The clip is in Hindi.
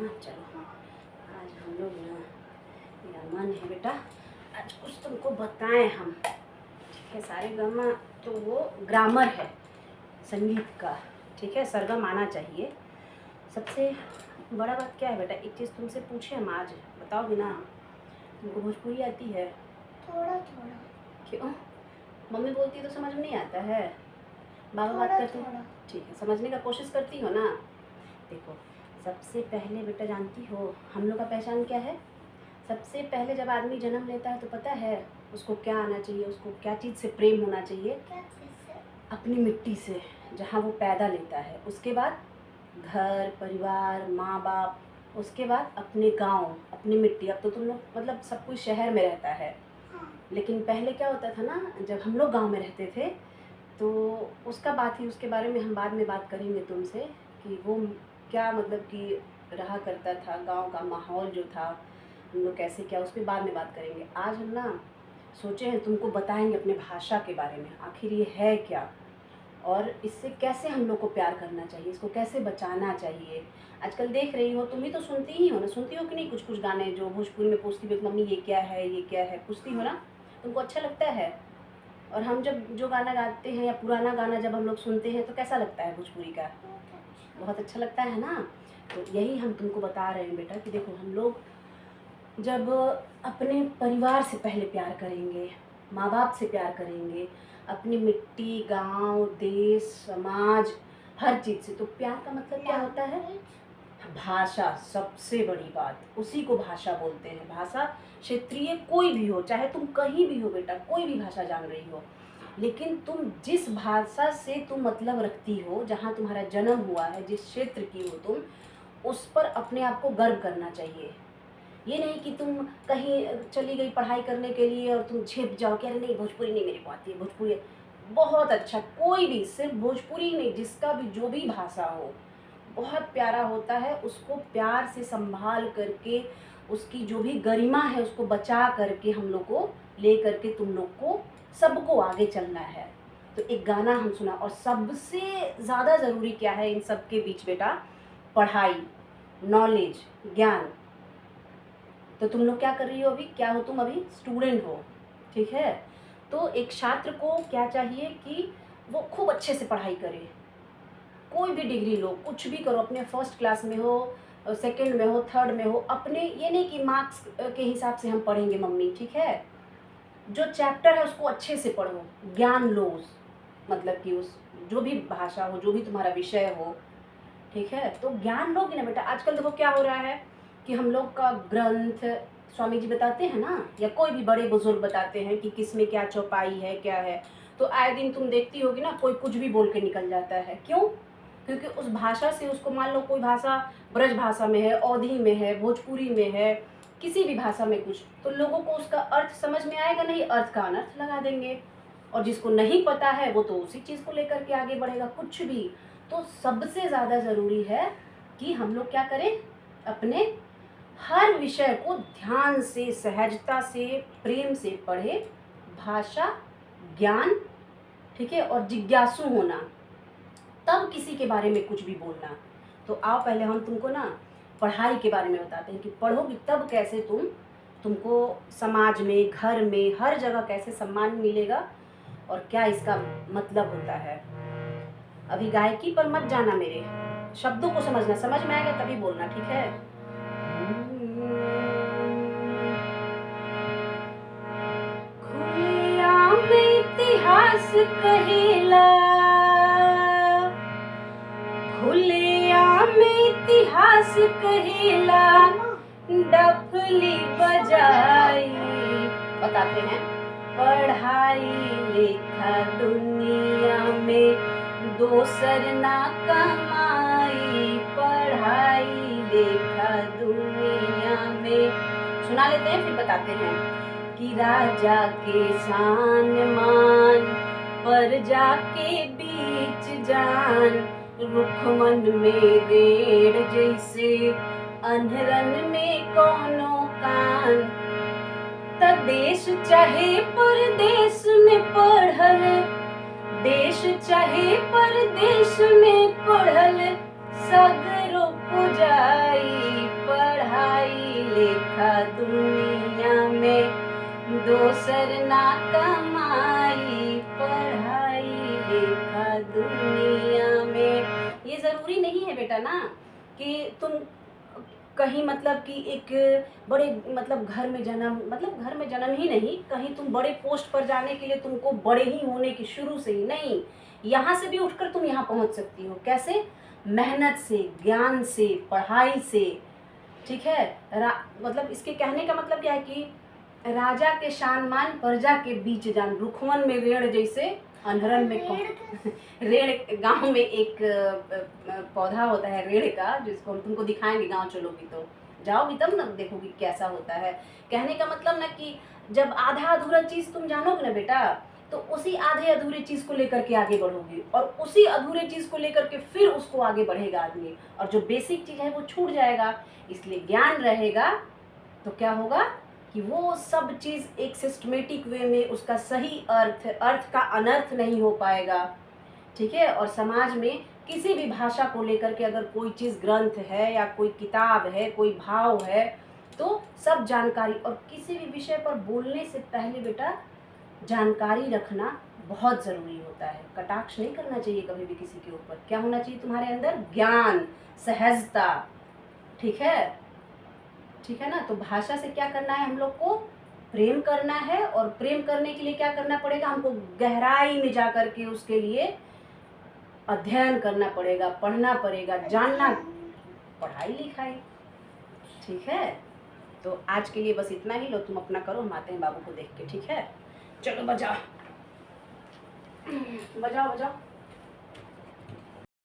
ना, चलो आज हम लोग ना, मेरा मन है बेटा आज कुछ तुमको बताएं हम। ठीक है, सारे गामा तो वो ग्रामर है संगीत का, ठीक है, सरगम आना चाहिए। सबसे बड़ा बात क्या है बेटा, एक चीज़ तुमसे पूछे हम आज, बताओगे ना? तुमको भोजपुरी आती है? थोड़ा थोड़ा। क्यों? मम्मी बोलती है तो समझ में नहीं आता है? बाबा बात करते हैं, ठीक है, समझने का कोशिश करती हो ना? देखो, सबसे पहले बेटा जानती हो हम लोग का पहचान क्या है? सबसे पहले जब आदमी जन्म लेता है तो पता है उसको क्या आना चाहिए, उसको क्या चीज़ से प्रेम होना चाहिए? अपनी मिट्टी से, जहाँ वो पैदा लेता है। उसके बाद घर परिवार माँ बाप, उसके बाद अपने गांव, अपनी मिट्टी। अब तो तुम लोग मतलब सब कोई शहर में रहता है, लेकिन पहले क्या होता था ना, जब हम लोग गांव में रहते थे तो उसका बात ही, उसके बारे में हम बाद में बात करेंगे तुमसे कि वो क्या मतलब कि रहा करता था, गांव का माहौल जो था, हम लोग कैसे क्या, उस पर बाद में बात करेंगे। आज हम ना सोचे हैं तुमको बताएंगे अपने भाषा के बारे में, आखिर ये है क्या और इससे कैसे हम लोग को प्यार करना चाहिए, इसको कैसे बचाना चाहिए। आजकल देख रही हो, तुम भी तो सुनती ही हो ना, सुनती हो कि नहीं? कुछ कुछ गाने जो भोजपुरी में पूछती हो मम्मी ये क्या है, ये क्या है, पूछती हो ना? तुमको अच्छा लगता है? और हम जब जो गाना गाते हैं या पुराना गाना जब हम लोग सुनते हैं तो कैसा लगता है भोजपुरी का? बहुत अच्छा लगता है ना? तो यही हम तुमको बता रहे हैं बेटा कि देखो, हम लोग जब अपने परिवार से पहले प्यार करेंगे, माँ बाप से प्यार करेंगे, अपनी मिट्टी गांव देश समाज हर चीज़ से, तो प्यार का मतलब क्या होता है? भाषा, सबसे बड़ी बात, उसी को भाषा बोलते हैं। भाषा क्षेत्रीय कोई भी हो, चाहे तुम कहीं भी हो बेटा, कोई भी भाषा जान रही हो, लेकिन तुम जिस भाषा से तुम मतलब रखती हो, जहाँ तुम्हारा जन्म हुआ है, जिस क्षेत्र की हो तुम, उस पर अपने आप को गर्व करना चाहिए। ये नहीं कि तुम कहीं चली गई पढ़ाई करने के लिए और तुम झेप जाओ कि अरे नहीं भोजपुरी नहीं मेरे को आती है, भोजपुरी बहुत अच्छा, कोई भी, सिर्फ भोजपुरी नहीं, जिसका भी जो भी भाषा हो बहुत प्यारा होता है। उसको प्यार से संभाल करके, उसकी जो भी गरिमा है उसको बचा करके हम लोग को ले करके तुम लोग को सबको आगे चलना है। तो एक गाना हम सुना, और सबसे ज़्यादा ज़रूरी क्या है इन सब के बीच बेटा? पढ़ाई, नॉलेज, ज्ञान। तो तुम लोग क्या कर रही हो अभी? क्या हो तुम? अभी स्टूडेंट हो, ठीक है? तो एक छात्र को क्या चाहिए कि वो खूब अच्छे से पढ़ाई करे, कोई भी डिग्री लो, कुछ भी करो, अपने फर्स्ट क्लास में हो, सेकंड में हो, थर्ड में हो, अपने ये नहीं कि मार्क्स के हिसाब से हम पढ़ेंगे मम्मी, ठीक है? जो चैप्टर है उसको अच्छे से पढ़ो, ज्ञान लो, उस मतलब कि उस जो भी भाषा हो, जो भी तुम्हारा विषय हो, ठीक है? तो ज्ञान लोगे ना बेटा। आजकल देखो क्या हो रहा है कि हम लोग का ग्रंथ स्वामी जी बताते हैं ना, या कोई भी बड़े बुजुर्ग बताते हैं कि किस में क्या चौपाई है, क्या है, तो आए दिन तुम देखती होगी ना, कोई कुछ भी बोल के निकल जाता है। क्यों? क्योंकि उस भाषा से उसको, मान लो कोई भाषा ब्रज भाषा में है, अवधी में है, भोजपुरी में है, किसी भी भाषा में कुछ, तो लोगों को उसका अर्थ समझ में आएगा नहीं, अर्थ का अनर्थ लगा देंगे। और जिसको नहीं पता है वो तो उसी चीज़ को लेकर के आगे बढ़ेगा, कुछ भी। तो सबसे ज़्यादा ज़रूरी है कि हम लोग क्या करें, अपने हर विषय को ध्यान से, सहजता से, प्रेम से पढ़े, भाषा, ज्ञान, ठीक है, और जिज्ञासु होना, तब किसी के बारे में कुछ भी बोलना। तो आओ पहले हम तुमको ना पढ़ाई के बारे में बताते हैं कि पढ़ोगी तब कैसे तुमको समाज में, घर में, हर जगह कैसे सम्मान मिलेगा और क्या इसका मतलब होता है। अभी गायकी पर मत जाना, मेरे शब्दों को समझना, समझ में आएगा तभी बोलना, ठीक है? खुलेआम इतिहास कहेला, खुलेआम इतिहास कहेला, डफली बजाई, बताते हैं, पढ़ाई लिखा दुनिया में दोसर ना कमाई, पढ़ाई लिखा दुनिया में। सुना लेते हैं फिर बताते हैं कि राजा के शान मान, प्रजा के बीच जान, रुख मन में रेड़ जैसे, अन्हरन में कोनो कान। त देश चाहे परदेश में पढ़ल, देश चाहे परदेश में पढ़ल, सगरो पुजाई, लेखा दुनिया में, दोसर ना कमाई पढ़ाई लेखा दुनिया में। ये ज़रूरी नहीं है बेटा ना कि तुम कहीं मतलब कि एक बड़े मतलब घर में जन्म ही नहीं, कहीं तुम बड़े पोस्ट पर जाने के लिए तुमको बड़े ही होने की शुरू से ही नहीं, यहाँ से भी उठकर तुम यहाँ पहुँच सकती हो। कैसे? मेहनत से, ज्ञान से, पढ़ाई से। ठीक है? मतलब इसके कहने का मतलब क्या है कि राजा के शान मान प्रजा के बीच जान, रुखवन में रेड़ जैसे अनहरन में रेड़। गांव में एक पौधा होता है रेड़ का, जिसको हम तुमको दिखाएंगे, गांव चलोगी तो, जाओगी तब ना देखोगी कैसा होता है। कहने का मतलब ना कि जब आधा अधूरा चीज़ तुम जानोगे ना बेटा, तो उसी आधे अधूरे चीज़ को लेकर के आगे बढ़ोगी, और उसी अधूरे चीज़ को लेकर के फिर उसको आगे बढ़ेगा आदमी, और जो बेसिक चीज़ है वो छूट जाएगा। इसलिए ज्ञान रहेगा तो क्या होगा कि वो सब चीज़ एक सिस्टमेटिक वे में उसका सही अर्थ का अनर्थ नहीं हो पाएगा। ठीक है? और समाज में किसी भी भाषा को लेकर के अगर कोई चीज़ ग्रंथ है या कोई किताब है, कोई भाव है, तो सब जानकारी, और किसी भी विषय पर बोलने से पहले बेटा जानकारी रखना बहुत ज़रूरी होता है। कटाक्ष नहीं करना चाहिए कभी भी किसी के ऊपर। क्या होना चाहिए तुम्हारे अंदर? ज्ञान, सहजता। ठीक है? ठीक है ना? तो भाषा से क्या करना है हम लोग को? प्रेम करना है, और प्रेम करने के लिए क्या करना पड़ेगा हमको? गहराई में जा कर के उसके लिए अध्ययन करना पड़ेगा, पढ़ना पड़ेगा, जानना, पढ़ाई लिखाई। ठीक है? तो आज के लिए बस इतना ही। लो तुम अपना करो, हम आते हैं बाबू को देख के। ठीक है? चलो बजाओ बजाओ बजाओ।